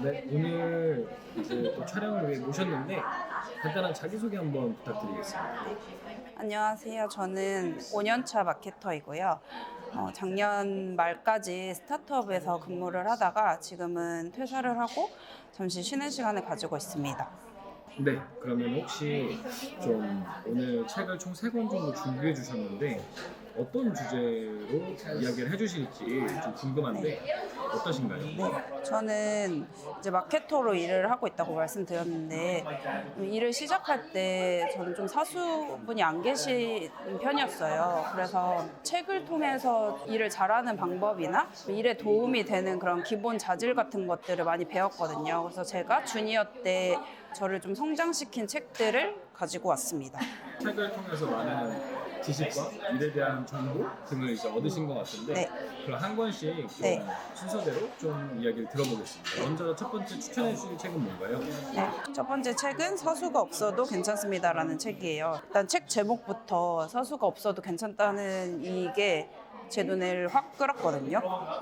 네, 오늘 이제 또 촬영을 위해 모셨는데 간단한 자기소개 한번 부탁드리겠습니다. 안녕하세요. 저는 5년차 마케터이고요. 작년 말까지 스타트업에서 근무를 하다가 지금은 퇴사를 하고 잠시 쉬는 시간을 가지고 있습니다. 네, 그러면 혹시 좀 오늘 책을 총 3권 정도 준비해 주셨는데 어떤 주제로 이야기를 해주실지 좀 궁금한데 어떠신가요? 네, 저는 이제 마케터로 일을 하고 있다고 말씀드렸는데 일을 시작할 때 저는 좀 사수분이 안 계신 편이었어요. 그래서 책을 통해서 일을 잘하는 방법이나 일에 도움이 되는 그런 기본 자질 같은 것들을 많이 배웠거든요. 그래서 제가 주니어 때 저를 좀 성장시킨 책들을 가지고 왔습니다. 책을 통해서 많은 지식과 일에 대한 정보 등을 이제 얻으신 것 같은데 네. 그럼 한 권씩 좀 네. 순서대로 좀 이야기를 들어보겠습니다. 먼저 첫 번째 추천해 주실 책은 뭔가요? 네, 첫 번째 책은 서수가 없어도 괜찮습니다라는 책이에요. 일단 책 제목부터 서수가 없어도 괜찮다는 이게 제 눈을 확 끌었거든요.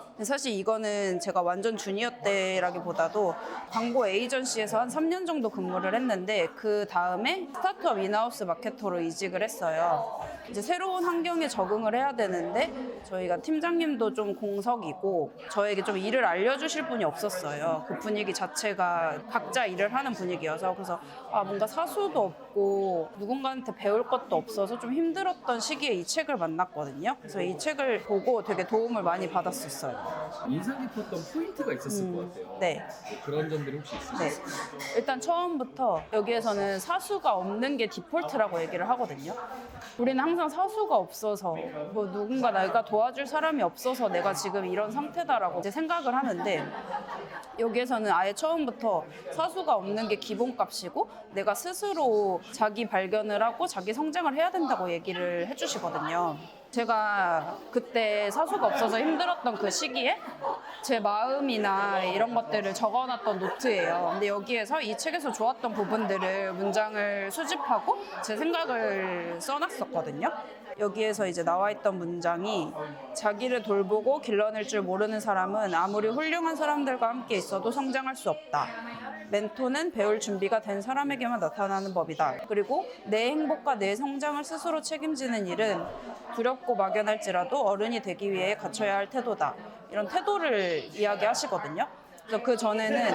근데 사실 이거는 제가 완전 주니어 때라기보다도 광고 에이전시에서 한 3년 정도 근무를 했는데 그 다음에 스타트업 인하우스 마케터로 이직을 했어요. 이제 새로운 환경에 적응을 해야 되는데 저희가 팀장님도 좀 공석이고 저에게 좀 일을 알려주실 분이 없었어요. 그 분위기 자체가 각자 일을 하는 분위기여서 그래서 뭔가 사수도 없고 누군가한테 배울 것도 없어서 좀 힘들었던 시기에 이 책을 만났거든요. 그래서 이 책을 보고 되게 도움을 많이 받았었어요. 인상 깊었던 포인트가 있었을 것 같아요. 네. 뭐 그런 점들이 혹시 있으세요? 네. 일단 처음부터 여기에서는 사수가 없는 게 디폴트라고 얘기를 하거든요. 우리는 항상 사수가 없어서 뭐 누군가 내가 도와줄 사람이 없어서 내가 지금 이런 상태다라고 이제 생각을 하는데 여기에서는 아예 처음부터 사수가 없는 게 기본값이고 내가 스스로 자기 발견을 하고 자기 성장을 해야 된다고 얘기를 해주시거든요. 제가 그때 사수가 없어서 힘들었던 그 시기에 제 마음이나 이런 것들을 적어놨던 노트예요. 근데 여기에서 이 책에서 좋았던 부분들을 문장을 수집하고 제 생각을 써놨었거든요. 여기에서 이제 나와 있던 문장이 자기를 돌보고 길러낼 줄 모르는 사람은 아무리 훌륭한 사람들과 함께 있어도 성장할 수 없다. 멘토는 배울 준비가 된 사람에게만 나타나는 법이다. 그리고 내 행복과 내 성장을 스스로 책임지는 일은 두렵고 막연할지라도 어른이 되기 위해 갖춰야 할 태도다. 이런 태도를 이야기하시거든요. 그래서 그 전에는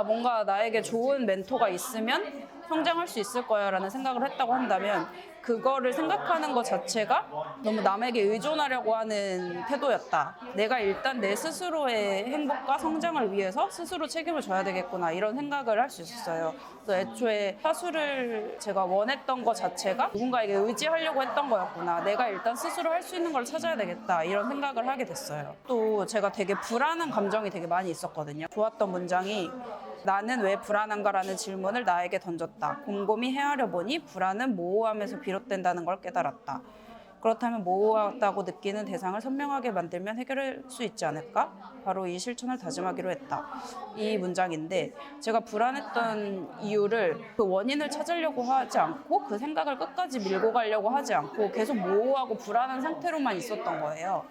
뭔가 나에게 좋은 멘토가 있으면 성장할 수 있을 거야 라는 생각을 했다고 한다면 그거를 생각하는 것 자체가 너무 남에게 의존하려고 하는 태도였다. 내가 일단 내 스스로의 행복과 성장을 위해서 스스로 책임을 져야 되겠구나 이런 생각을 할 수 있었어요. 그래서 애초에 사수를 제가 원했던 것 자체가 누군가에게 의지하려고 했던 거였구나. 내가 일단 스스로 할 수 있는 걸 찾아야 되겠다 이런 생각을 하게 됐어요. 또 제가 되게 불안한 감정이 되게 많이 있었거든요. 좋았던 문장이 나는 왜 불안한가라는 질문을 나에게 던졌다. 곰곰이 헤아려 보니 불안은 모호함에서 비롯된다는 걸 깨달았다. 그렇다면 모호하다고 느끼는 대상을 선명하게 만들면 해결할 수 있지 않을까? 바로 이 실천을 다짐하기로 했다. 이 문장인데 제가 불안했던 이유를 그 원인을 찾으려고 하지 않고 그 생각을 끝까지 밀고 가려고 하지 않고 계속 모호하고 불안한 상태로만 있었던 거예요.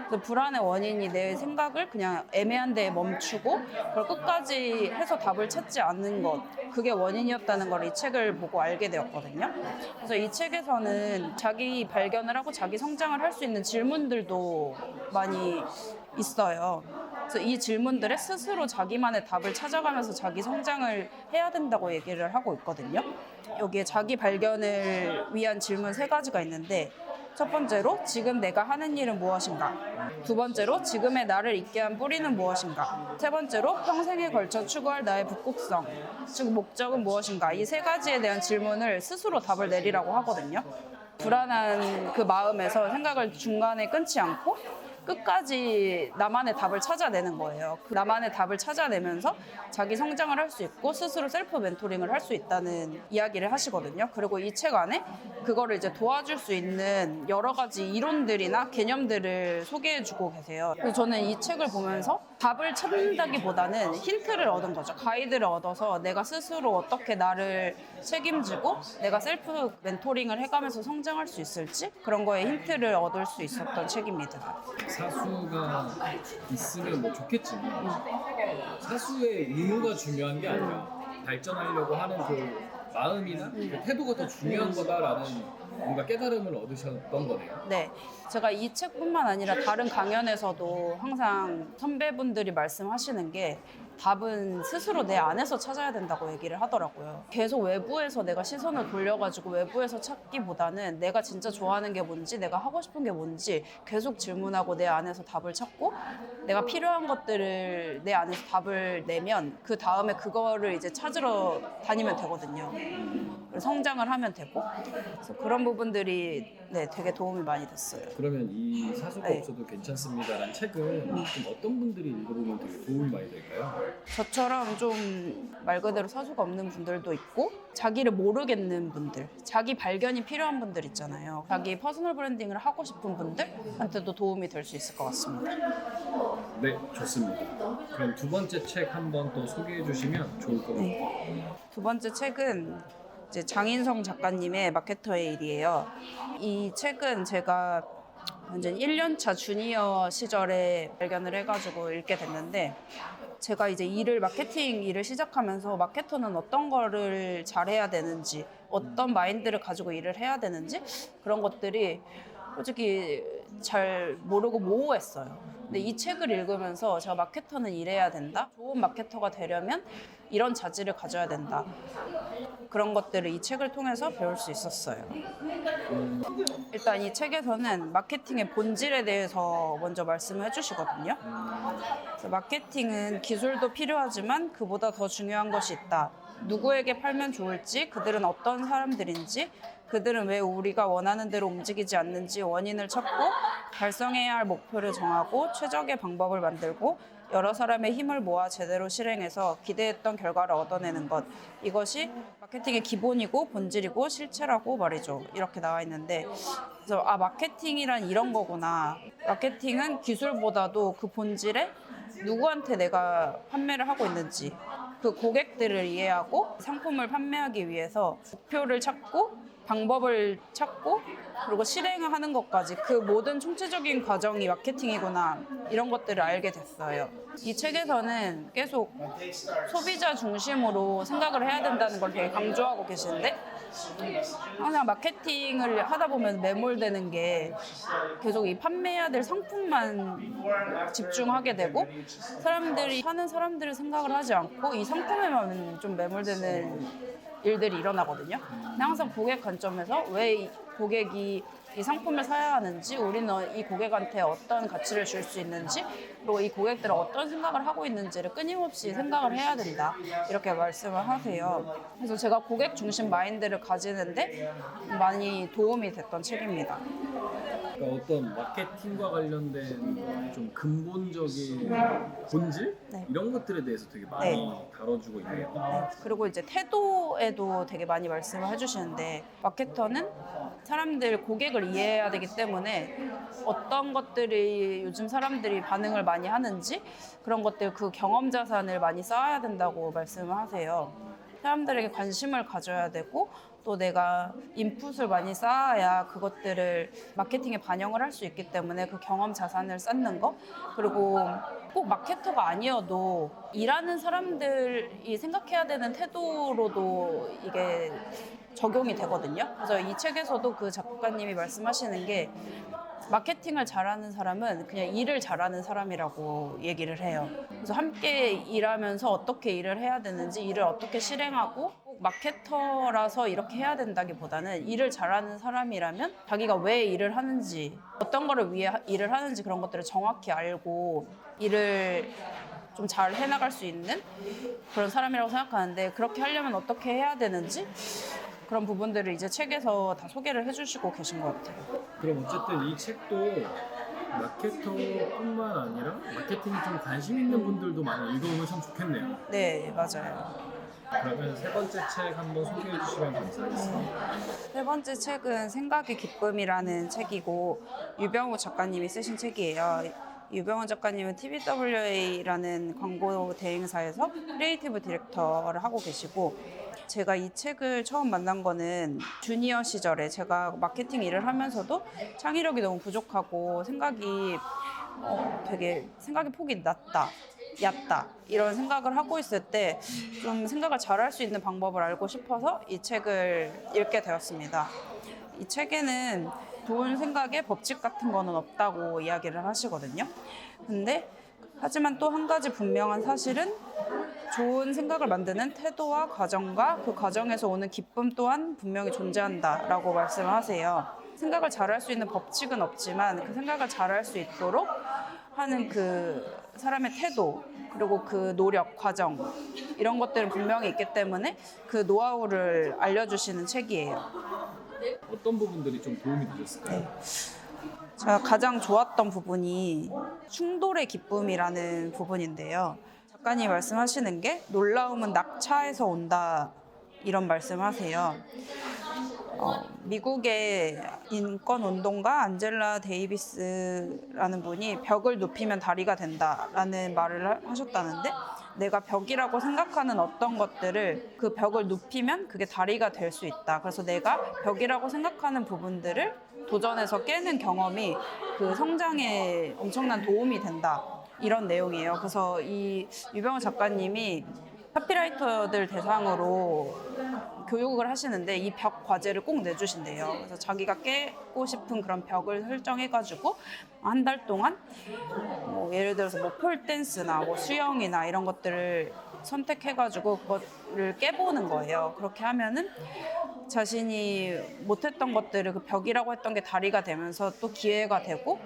그 불안의 원인이 내 생각을 그냥 애매한 데에 멈추고 그걸 끝까지 해서 답을 찾지 않는 것 그게 원인이었다는 걸 이 책을 보고 알게 되었거든요. 그래서 이 책에서는 자기 발견을 하고 자기 성장을 할 수 있는 질문들도 많이 있어요. 그래서 이 질문들에 스스로 자기만의 답을 찾아가면서 자기 성장을 해야 된다고 얘기를 하고 있거든요. 여기에 자기 발견을 위한 질문 3가지가 있는데 첫 번째로 지금 내가 하는 일은 무엇인가? 두 번째로 지금의 나를 있게 한 뿌리는 무엇인가? 세 번째로 평생에 걸쳐 추구할 나의 북극성, 즉 목적은 무엇인가? 이 3가지에 대한 질문을 스스로 답을 내리라고 하거든요. 불안한 그 마음에서 생각을 중간에 끊지 않고 끝까지 나만의 답을 찾아내는 거예요. 그 나만의 답을 찾아내면서 자기 성장을 할 수 있고 스스로 셀프 멘토링을 할 수 있다는 이야기를 하시거든요. 그리고 이 책 안에 그거를 이제 도와줄 수 있는 여러 가지 이론들이나 개념들을 소개해주고 계세요. 그래서 저는 이 책을 보면서 답을 찾는다기보다는 힌트를 얻은 거죠. 가이드를 얻어서 내가 스스로 어떻게 나를 책임지고 내가 셀프 멘토링을 해가면서 성장할 수 있을지 그런 거에 힌트를 얻을 수 있었던 책입니다. 사수가 있으면 뭐 좋겠지만 사수의 의무가 중요한 게 아니라 발전하려고 하는 그 마음이나 그 태도가 더 중요한 거다라는 뭔가 깨달음을 얻으셨던 거네요. 네. 제가 이 책뿐만 아니라 다른 강연에서도 항상 선배분들이 말씀하시는 게 답은 스스로 내 안에서 찾아야 된다고 얘기를 하더라고요. 계속 외부에서 내가 시선을 돌려가지고 외부에서 찾기보다는 내가 진짜 좋아하는 게 뭔지, 내가 하고 싶은 게 뭔지 계속 질문하고 내 안에서 답을 찾고 내가 필요한 것들을 내 안에서 답을 내면 그 다음에 그거를 이제 찾으러 다니면 되거든요. 성장을 하면 되고 그래서 그런 부분들이 네, 되게 도움이 많이 됐어요. 그러면 이 사수가 네. 없어도 괜찮습니다라는 책은 좀 어떤 분들이 읽어보면 되게 도움이 많이 될까요? 저처럼 좀 말 그대로 사수가 없는 분들도 있고 자기를 모르겠는 분들, 자기 발견이 필요한 분들 있잖아요. 자기 퍼스널 브랜딩을 하고 싶은 분들한테도 도움이 될 수 있을 것 같습니다. 네, 좋습니다. 그럼 두 번째 책 한번 또 소개해 주시면 좋을 것 같아요. 네. 두 번째 책은 이제 장인성 작가님의 마케터의 일이에요. 이 책은 제가 완전 1년차 주니어 시절에 발견을 해가지고 읽게 됐는데 제가 이제 마케팅 일을 시작하면서 마케터는 어떤 거를 잘해야 되는지 어떤 마인드를 가지고 일을 해야 되는지 그런 것들이 솔직히 잘 모르고 모호했어요. 근데 이 책을 읽으면서 제가 마케터는 이래야 된다. 좋은 마케터가 되려면 이런 자질을 가져야 된다. 그런 것들을 이 책을 통해서 배울 수 있었어요. 일단 이 책에서는 마케팅의 본질에 대해서 먼저 말씀을 해주시거든요. 그래서 마케팅은 기술도 필요하지만 그보다 더 중요한 것이 있다. 누구에게 팔면 좋을지, 그들은 어떤 사람들인지, 그들은 왜 우리가 원하는 대로 움직이지 않는지 원인을 찾고 달성해야 할 목표를 정하고 최적의 방법을 만들고 여러 사람의 힘을 모아 제대로 실행해서 기대했던 결과를 얻어내는 것. 이것이 마케팅의 기본이고 본질이고 실체라고 말이죠. 이렇게 나와 있는데 그래서 마케팅이란 이런 거구나. 마케팅은 기술보다도 그 본질에 누구한테 내가 판매를 하고 있는지 그 고객들을 이해하고 상품을 판매하기 위해서 목표를 찾고 방법을 찾고 그리고 실행을 하는 것까지 그 모든 총체적인 과정이 마케팅이구나 이런 것들을 알게 됐어요. 이 책에서는 계속 소비자 중심으로 생각을 해야 된다는 걸 되게 강조하고 계시는데 항상 마케팅을 하다 보면 매몰되는 게 계속 이 판매해야 될 상품만 집중하게 되고 사람들이 사는 사람들을 생각을 하지 않고 이 상품에만 좀 매몰되는 일들이 일어나거든요. 근데 항상 고객 관점에서 왜 이 고객이 이 상품을 사야 하는지, 우리는 이 고객한테 어떤 가치를 줄 수 있는지, 그리고 이 고객들은 어떤 생각을 하고 있는지를 끊임없이 생각을 해야 된다. 이렇게 말씀을 하세요. 그래서 제가 고객 중심 마인드를 가지는데 많이 도움이 됐던 책입니다. 그러니까 어떤 마케팅과 관련된 좀 근본적인 본질? 네. 이런 것들에 대해서 되게 많이 다뤄주고 있네요. 그리고 이제 태도에도 되게 많이 말씀을 해주시는데 마케터는 사람들 고객을 이해해야 되기 때문에 어떤 것들이 요즘 사람들이 반응을 많이 하는지 그런 것들 그 경험 자산을 많이 쌓아야 된다고 말씀을 하세요. 사람들에게 관심을 가져야 되고 또 내가 인풋을 많이 쌓아야 그것들을 마케팅에 반영을 할 수 있기 때문에 그 경험 자산을 쌓는 거 그리고 꼭 마케터가 아니어도 일하는 사람들이 생각해야 되는 태도로도 이게 적용이 되거든요. 그래서 이 책에서도 그 작가님이 말씀하시는 게 마케팅을 잘하는 사람은 그냥 일을 잘하는 사람이라고 얘기를 해요. 그래서 함께 일하면서 어떻게 일을 해야 되는지, 일을 어떻게 실행하고 꼭 마케터라서 이렇게 해야 된다기보다는 일을 잘하는 사람이라면 자기가 왜 일을 하는지, 어떤 거를 위해 일을 하는지 그런 것들을 정확히 알고 일을 좀 잘 해나갈 수 있는 그런 사람이라고 생각하는데 그렇게 하려면 어떻게 해야 되는지 그런 부분들을 이제 책에서 다 소개를 해주시고 계신 것 같아요. 그럼 어쨌든 이 책도 마케터뿐만 아니라 마케팅에 좀 관심 있는 분들도 많이 읽어보면 참 좋겠네요. 네, 맞아요. 그러면 세 번째 책 한번 소개해 주시면 감사하겠습니다. 세 번째 책은 생각의 기쁨이라는 책이고 유병우 작가님이 쓰신 책이에요. 유병우 작가님은 TBWA라는 광고 대행사에서 크리에이티브 디렉터를 하고 계시고 제가 이 책을 처음 만난 거는 주니어 시절에 제가 마케팅 일을 하면서도 창의력이 너무 부족하고 생각이 되게 생각의 폭이 낮다, 얕다 이런 생각을 하고 있을 때 좀 생각을 잘할 수 있는 방법을 알고 싶어서 이 책을 읽게 되었습니다. 이 책에는 좋은 생각에 법칙 같은 거는 없다고 이야기를 하시거든요. 근데 하지만 또 한 가지 분명한 사실은 좋은 생각을 만드는 태도와 과정과 그 과정에서 오는 기쁨 또한 분명히 존재한다라고 말씀을 하세요. 생각을 잘할 수 있는 법칙은 없지만 그 생각을 잘할 수 있도록 하는 그 사람의 태도 그리고 그 노력, 과정 이런 것들은 분명히 있기 때문에 그 노하우를 알려주시는 책이에요. 어떤 부분들이 좀 도움이 되셨을까요? 제가 가장 좋았던 부분이 충돌의 기쁨이라는 부분인데요. 작가님 말씀하시는 게 놀라움은 낙차에서 온다 이런 말씀하세요. 미국의 인권운동가 안젤라 데이비스라는 분이 벽을 눕히면 다리가 된다라는 말을 하셨다는데 내가 벽이라고 생각하는 어떤 것들을 그 벽을 눕히면 그게 다리가 될 수 있다. 그래서 내가 벽이라고 생각하는 부분들을 도전해서 깨는 경험이 그 성장에 엄청난 도움이 된다. 이런 내용이에요. 그래서 이 유병호 작가님이 카피라이터들 대상으로 교육을 하시는데 이 벽 과제를 꼭 내주신대요. 그래서 자기가 깨고 싶은 그런 벽을 설정해가지고 한 달 동안 예를 들어서 뭐 폴댄스나 뭐 수영이나 이런 것들을 선택해가지고 그거를 깨보는 거예요. 그렇게 하면은 자신이 못했던 것들을 그 벽이라고 했던 게 다리가 되면서 또 기회가 되고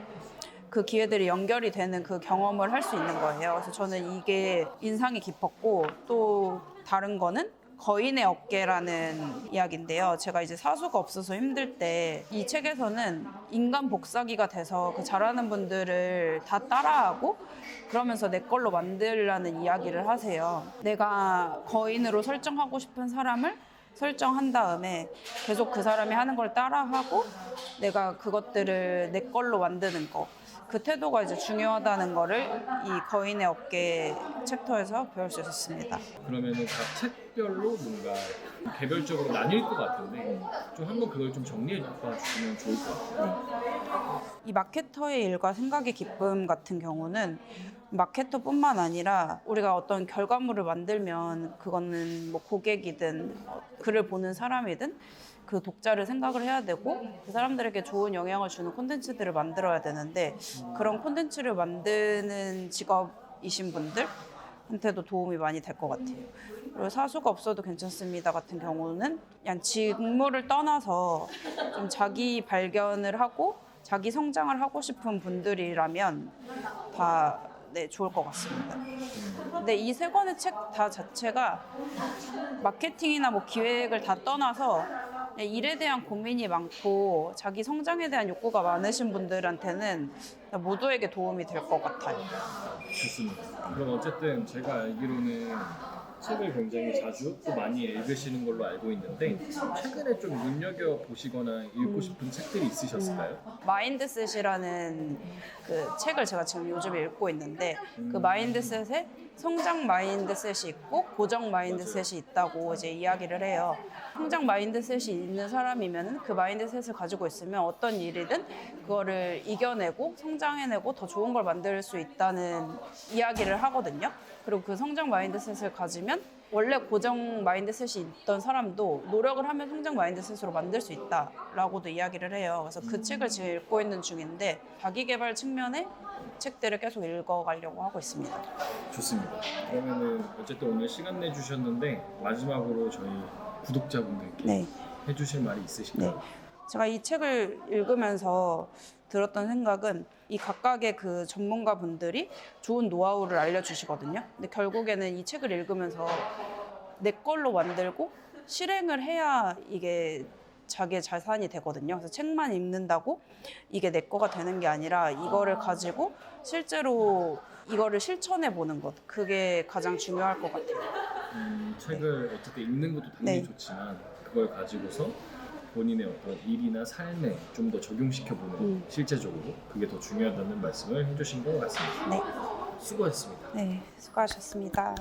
그 기회들이 연결이 되는 그 경험을 할 수 있는 거예요. 그래서 저는 이게 인상이 깊었고 또 다른 거는 거인의 어깨라는 이야기인데요. 제가 이제 사수가 없어서 힘들 때 이 책에서는 인간 복사기가 돼서 그 잘하는 분들을 다 따라하고 그러면서 내 걸로 만들라는 이야기를 하세요. 내가 거인으로 설정하고 싶은 사람을 설정한 다음에 계속 그 사람이 하는 걸 따라하고 내가 그것들을 내 걸로 만드는 거. 그 태도가 이제 중요하다는 거를 이 거인의 어깨 챕터에서 배울 수 있었습니다. 그러면은 각 책별로 뭔가 개별적으로 나뉠 것 같은데 좀 한번 그걸 좀 정리해 주시면 좋을 것 같아요. 이 마케터의 일과 생각의 기쁨 같은 경우는 마케터뿐만 아니라 우리가 어떤 결과물을 만들면 그거는 뭐 고객이든 글을 보는 사람이든 그 독자를 생각을 해야 되고 그 사람들에게 좋은 영향을 주는 콘텐츠들을 만들어야 되는데 그런 콘텐츠를 만드는 직업이신 분들한테도 도움이 많이 될 것 같아요. 그리고 사수가 없어도 괜찮습니다 같은 경우는 그냥 직무를 떠나서 좀 자기 발견을 하고 자기 성장을 하고 싶은 분들이라면 다 좋을 것 같습니다. 근데 이 세 권의 책 다 자체가 마케팅이나 뭐 기획을 다 떠나서 일에 대한 고민이 많고 자기 성장에 대한 욕구가 많으신 분들한테는 모두에게 도움이 될 것 같아요. 좋습니다. 그럼 어쨌든 제가 알기로는 책을 굉장히 자주 또 많이 읽으시는 걸로 알고 있는데 최근에 좀 눈여겨보시거나 읽고 싶은 책들이 있으셨을까요? 마인드셋이라는 그 책을 제가 지금 요즘에 읽고 있는데 그 마인드셋에 성장 마인드셋이 있고 고정 마인드셋이 있다고 이제 이야기를 해요. 성장 마인드셋이 있는 사람이면 그 마인드셋을 가지고 있으면 어떤 일이든 그거를 이겨내고 성장해내고 더 좋은 걸 만들 수 있다는 이야기를 하거든요. 그리고 그 성장 마인드셋을 가지면 원래 고정 마인드셋이 있던 사람도 노력을 하면 성장 마인드셋으로 만들 수 있다라고도 이야기를 해요. 그래서 그 책을 지금 읽고 있는 중인데 자기계발 측면의 책들을 계속 읽어가려고 하고 있습니다. 좋습니다. 그러면은 어쨌든 오늘 시간 내주셨는데 마지막으로 저희 구독자분들께 해주실 말이 있으실까요? 제가 이 책을 읽으면서 들었던 생각은 이 각각의 그 전문가분들이 좋은 노하우를 알려주시거든요. 근데 결국에는 이 책을 읽으면서 내 걸로 만들고 실행을 해야 이게 자기의 자산이 되거든요. 그래서 책만 읽는다고 이게 내 거가 되는 게 아니라 이거를 가지고 실제로 이거를 실천해 보는 것, 그게 가장 중요할 것 같아요. 책을 어쨌든 읽는 것도 당연히 좋지만 그걸 가지고서 본인의 어떤 일이나 삶에 좀 더 적용시켜보는 실제적으로 그게 더 중요하다는 말씀을 해주신 것 같습니다. 네. 수고하셨습니다. 네, 수고하셨습니다.